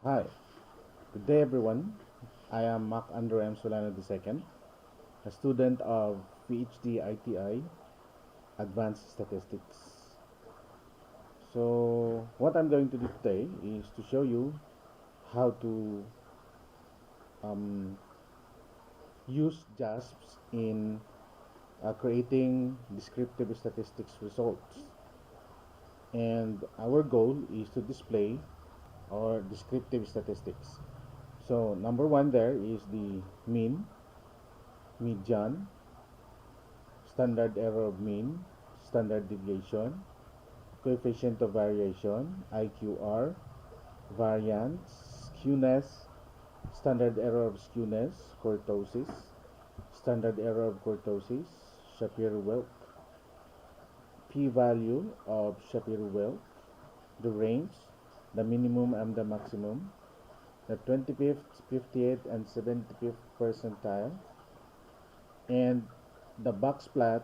Hi, good day everyone. I am Mark Andrew M. Solano II, a student of PhD ITI Advanced Statistics. So, what I'm going to do today is to show you how to um, use JASPs in creating descriptive statistics results. And our goal is to display our descriptive statistics. So, number one there is the mean, median, standard error of mean, standard deviation, coefficient of variation, IQR, variance, skewness, standard error of skewness, kurtosis, standard error of kurtosis, Shapiro-Wilk, p-value of Shapiro-Wilk, the range, the minimum and the maximum, the 25th, 58th, and 75th percentile, and the box plot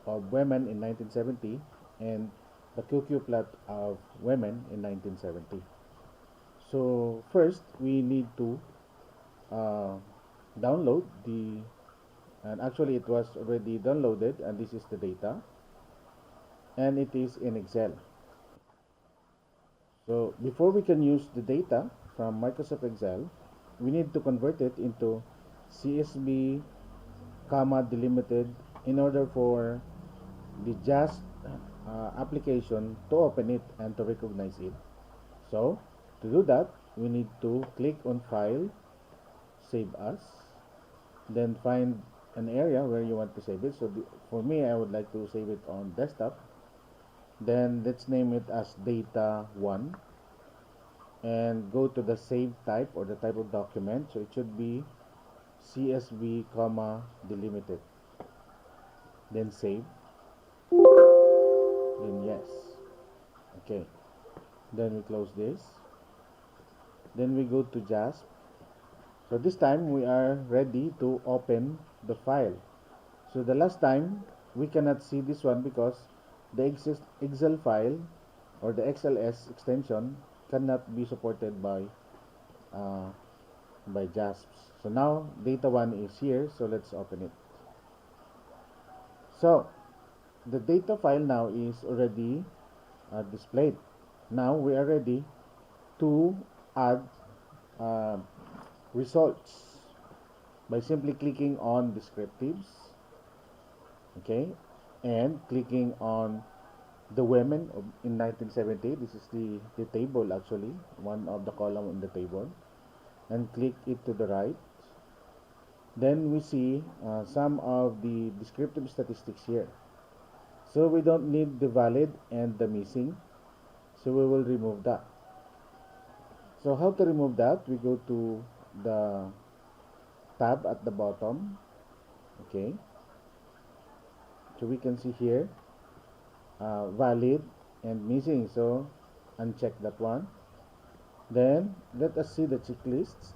of women in 1970 and the QQ plot of women in 1970. So first we need to uh, download the, and actually it was already downloaded, and this is the data, and it is in Excel. So before we can use the data from Microsoft Excel, we need to convert it into CSV, comma delimited, in order for the JASP application to open it and to recognize it. So to do that, we need to click on File, Save As, then find an area where you want to save it. So for me, I would like to save it on desktop. Then let's name it as Data 1 and go to the save type or the type of document. So it should be CSV, comma delimited. Then save. Then yes. Okay. Then we close this. Then we go to JASP. So this time we are ready to open the file. So the last time we cannot see this one because the Excel file or the XLS extension cannot be supported uh, by JASPs. So now data 1 is here, so let's open it. So the data file now is already displayed. Now we are ready to add uh, results by simply clicking on descriptives, okay, and clicking on the women in 1970. This is the table, actually one of the column in the table, and click it to the right. Then we see some of the descriptive statistics here. So we don't need the valid and the missing, so we will remove that. So how to remove that? We go to the tab at the bottom, okay, so we can see here valid and missing, so uncheck that one. Then let us see the checklists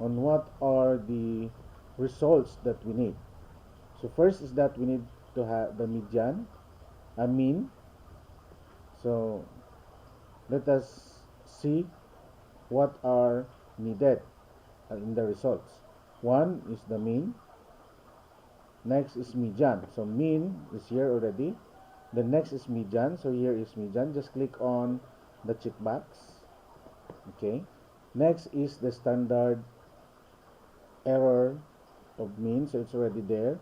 on what are the results that we need. So first is that we need to have the median, a mean. So let us see what are needed in the results. One is the mean, next is median. So mean is here already. The next is median, so here is median. Just click on the checkbox, okay. Next is the standard error of mean, so it's already there.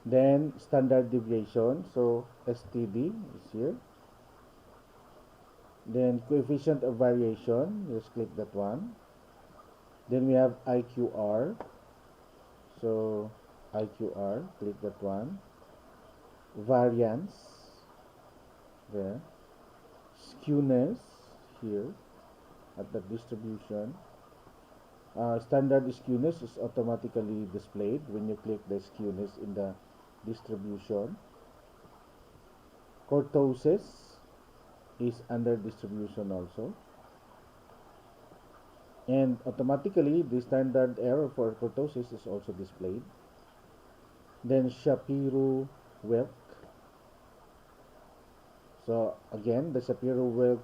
Then standard deviation, so STD is here. Then coefficient of variation, just click that one. Then we have IQR, so IQR, click that one. Variance, there. Skewness, here at the distribution. Standard skewness is automatically displayed when you click the skewness in the distribution. Kurtosis is under distribution also, and automatically the standard error for kurtosis is also displayed. Then Shapiro-Wilk, so again the Shapiro-Wilk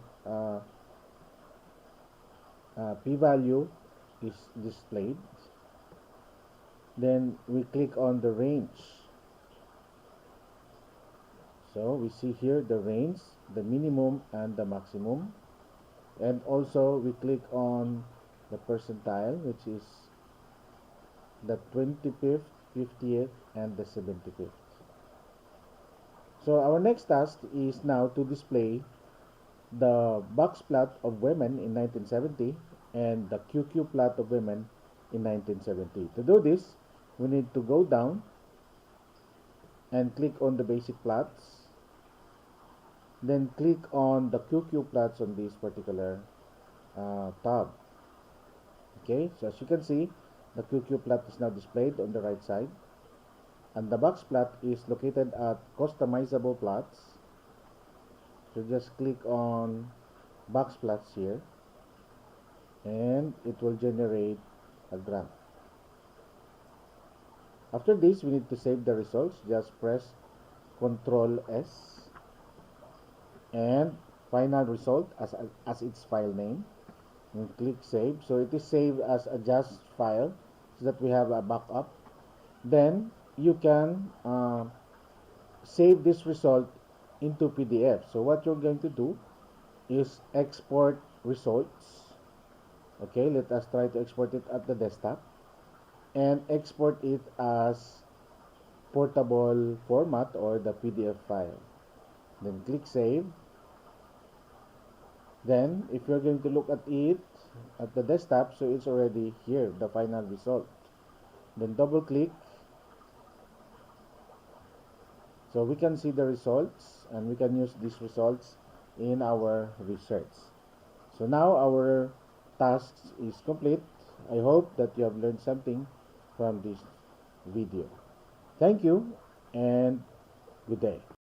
p-value is displayed. Then we click on the range. So we see here the range, the minimum and the maximum. And also we click on the percentile, which is the 25th, 50th, and the 75th. So our next task is now to display the box plot of women in 1970 and the QQ plot of women in 1970. To do this, we need to go down and click on the basic plots, then click on the QQ plots on this particular tab. Okay, so as you can see, the QQ plot is now displayed on the right side, and the box plot is located at customizable plots. So just click on box plots here, and it will generate a graph. After this, we need to save the results. Just press Ctrl S and final result as its file name, and click save. So it is saved as a JASP file so that we have a backup. Then you can save this result into PDF. So what you're going to do is export results. Okay, let us try to export it at the desktop and export it as portable format or the PDF file. Then click save. Then if you're going to look at it at the desktop, so it's already here, the final result. Then double click, so we can see the results and we can use these results in our research. So now our task is complete. I hope that you have learned something from this video. Thank you and good day.